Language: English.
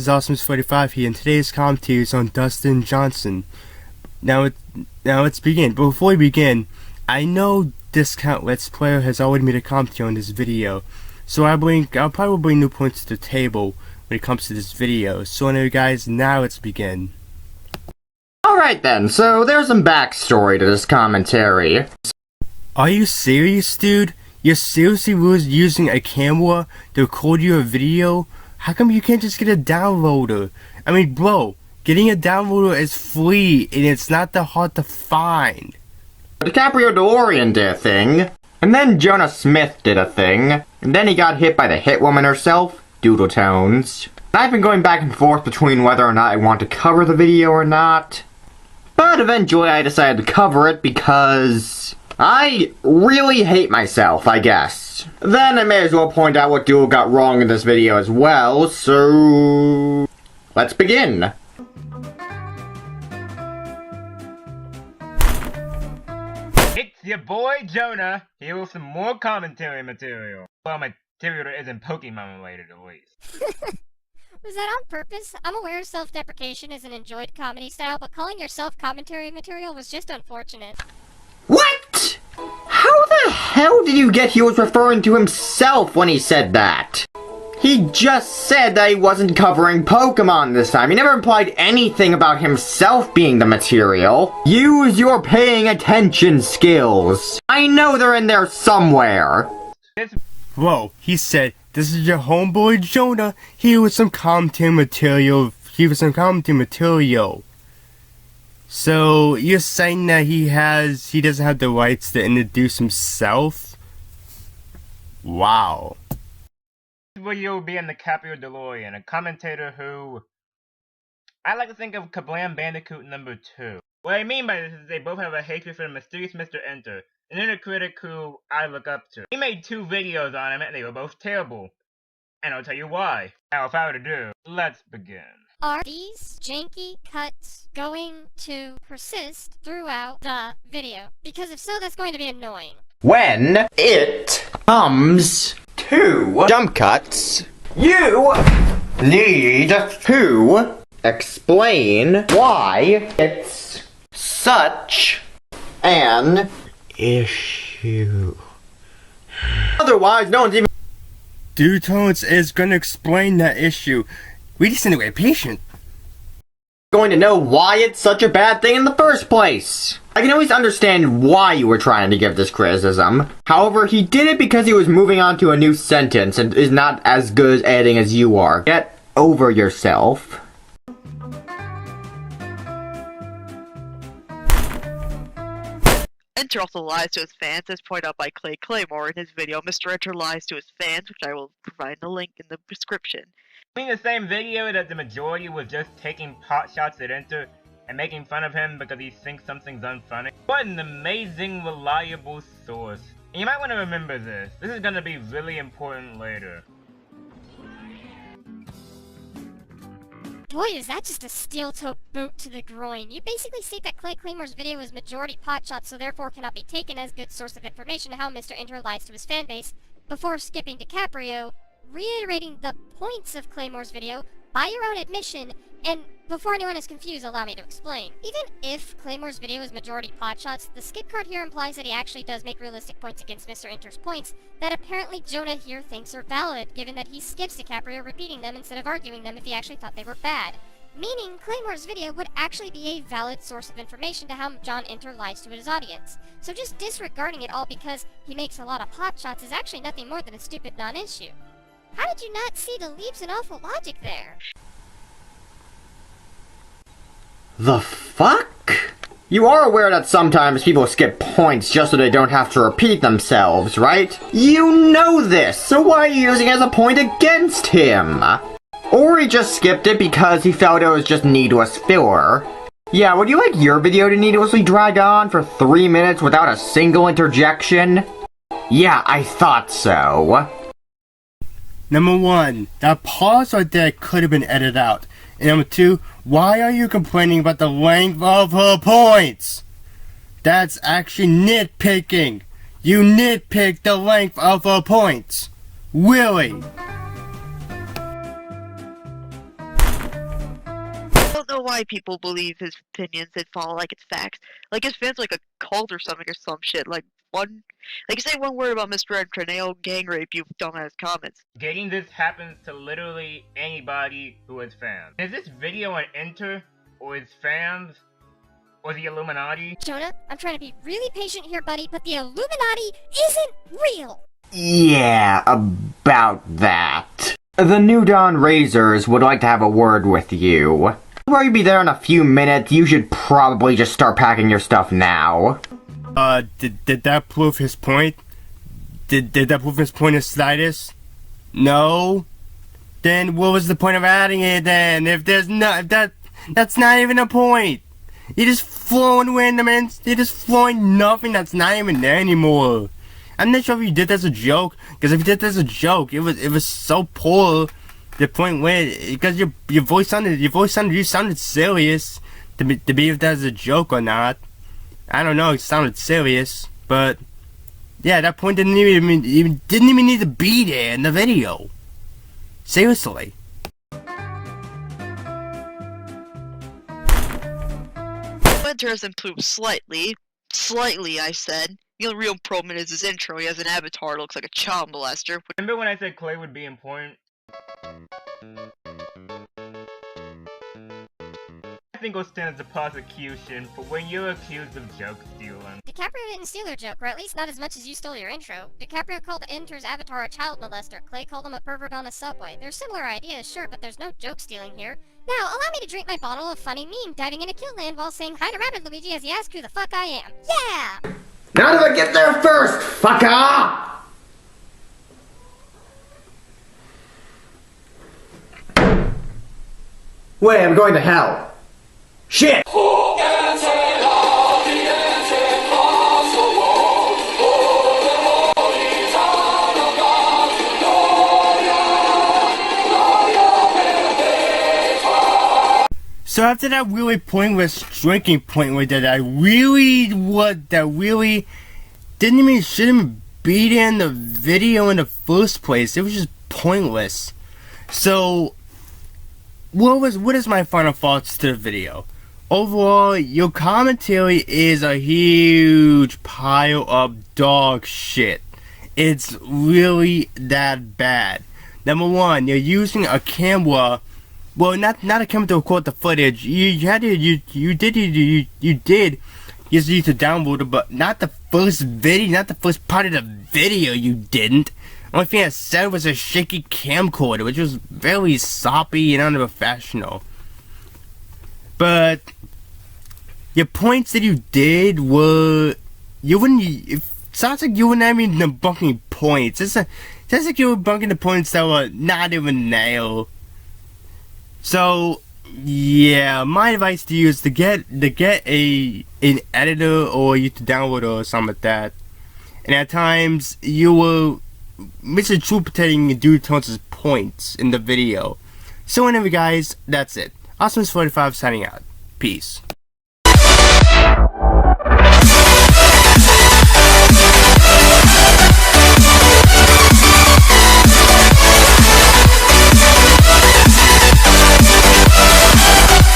guys, Awesomeness45 here, and today's commentary is on Dustin Johnson. Now let's begin. But before we begin, I know Discount Let's Player has already made a commentary on this video, so I'll probably bring new points to the table when it comes to this video. So anyway guys, now let's begin. Alright then, so there's some backstory to this commentary. Are you serious, dude? You're seriously using a camera to record your video? How come you can't just get a downloader? I mean, bro, getting a downloader is free and it's not that hard to find. DiCaprio DeLorean did a thing, and then Jonah Smith did a thing, and then he got hit by the hit woman herself, Doodle Tones. I've been going back and forth between whether or not I want to cover the video or not, but eventually I decided to cover it because I really hate myself, I guess. Then I may as well point out what Doodle got wrong in this video as well, so let's begin. It's your boy Jonah, here with some more commentary material. Well, material that isn't Pokemon related, at least. Was that on purpose? I'm aware self-deprecation is an enjoyed comedy style, but calling yourself commentary material was just unfortunate. What? How the hell did you get he was referring to himself when he said that? He just said that he wasn't covering Pokemon this time. He never implied anything about himself being the material. Use your paying attention skills. I know they're in there somewhere. Whoa, he said, this is your homeboy Jonah, here with some commentary material. So, you're saying that he doesn't have the rights to introduce himself? Wow. This video will be in the DiCaprio DeLorean, a commentator who I like to think of Kablam Bandicoot number 2. What I mean by this is they both have a hatred for the mysterious Mr. Enter, an inner critic who I look up to. He made 2 videos on him and they were both terrible. And I'll tell you why. Now without ado, let's begin. Are these janky cuts going to persist throughout the video? Because if so, that's going to be annoying. When it comes to jump cuts, you need to explain why it's such an issue. Otherwise, no one's even Doodle Tones is gonna explain that issue. We just need to wait patient. going to know why it's such a bad thing in the first place. I can always understand why you were trying to give this criticism. However, he did it because he was moving on to a new sentence and is not as good at editing as you are. Get over yourself. Enter also lies to his fans, as pointed out by Clay Claymore in his video Mr. Enter Lies to His Fans, which I will provide the link in the description. I mean the same video that the majority was just taking pot shots at Enter and making fun of him because he thinks something's unfunny. What an amazing, reliable source. And you might want to remember this. This is going to be really important later. Boy, is that just a steel-toe boot to the groin. You basically state that Clay Claymore's video is majority potshot, so therefore cannot be taken as good source of information on how Mr. Enter lies to his fanbase, before skipping DiCaprio, reiterating the points of Claymore's video by your own admission, and before anyone is confused, allow me to explain. Even if Claymore's video is majority potshots, the skip card here implies that he actually does make realistic points against Mr. Enter's points that apparently Jonah here thinks are valid, given that he skips DiCaprio repeating them instead of arguing them if he actually thought they were bad. Meaning, Claymore's video would actually be a valid source of information to how John Enter lies to his audience. So just disregarding it all because he makes a lot of potshots is actually nothing more than a stupid non-issue. How did you not see the leaps in awful logic there? The fuck? You are aware that sometimes people skip points just so they don't have to repeat themselves, right? You know this, so why are you using it as a point against him? Or he just skipped it because he felt it was just needless filler. Yeah, would you like your video to needlessly drag on for 3 minutes without a single interjection? Yeah, I thought so. Number 1, that pause right there could have been edited out. And number 2, why are you complaining about the length of her points? That's actually nitpicking. You nitpick the length of her points. Really? don't know why people believe his opinions and follow like it's facts. Like his fans like a cult or something or some shit. Like you say one word about Mr. Enter and they'll gang rape you dumbass comments. Getting this happens to literally anybody who is fans. Is this video an Enter, or his fans, or the Illuminati? Jonah, I'm trying to be really patient here, buddy, but the Illuminati isn't real! Yeah, about that. The New Dawn Razors would like to have a word with you. Will you be there in a few minutes? You should probably just start packing your stuff now. Did that prove his point? Did that prove his point of slightest? No? Then what was the point of adding it then? If there's that's not even a point. You're just throwing randomness. You're just throwing nothing that's not even there anymore. I'm not sure if you did this as a joke, because if you did this as a joke, it was so poor. The point where, because your voice sounded serious to be if that's a joke or not. I don't know, it sounded serious, but yeah, that point didn't even need to be there in the video. Seriously. Winter has improved slightly. Slightly, I said. The only real improvement is his intro. He has an avatar, looks like a child molester. Remember when I said Clay would be important? I think will stand as a prosecution for when you're accused of joke stealing. DiCaprio didn't steal your joke, or at least not as much as you stole your intro. DiCaprio called Enter's avatar a child molester. Clay called him a pervert on a subway. They're similar ideas, sure, but there's no joke stealing here. Now, allow me to drink my bottle of funny meme diving into Killland while saying hi to Rabbit Luigi as he asks who the fuck I am. Yeah! How did I get there first, fucker? Wait, I'm going to hell. Shit! So after that really pointless drinking point where that really didn't even shouldn't be there in the video in the first place. It was just pointless. So what is my final thoughts to the video? Overall, your commentary is a huge pile of dog shit. It's really that bad. Number one, you're using a camera. Well, not a camera to record the footage. You did just need to download it, but not the first video, not the first part of the video. You didn't. Only thing I said was a shaky camcorder, which was very soppy and unprofessional. But your points that you did were it sounds like you were not even debunking points. It sounds like you were debunking the points that were not even nailed. So yeah, my advice to you is to get an editor or you to download or something like that. And at times you will misinterpreting Dude Tones' points in the video. So anyway guys, that's it. Awesomeness45 signing out. Peace.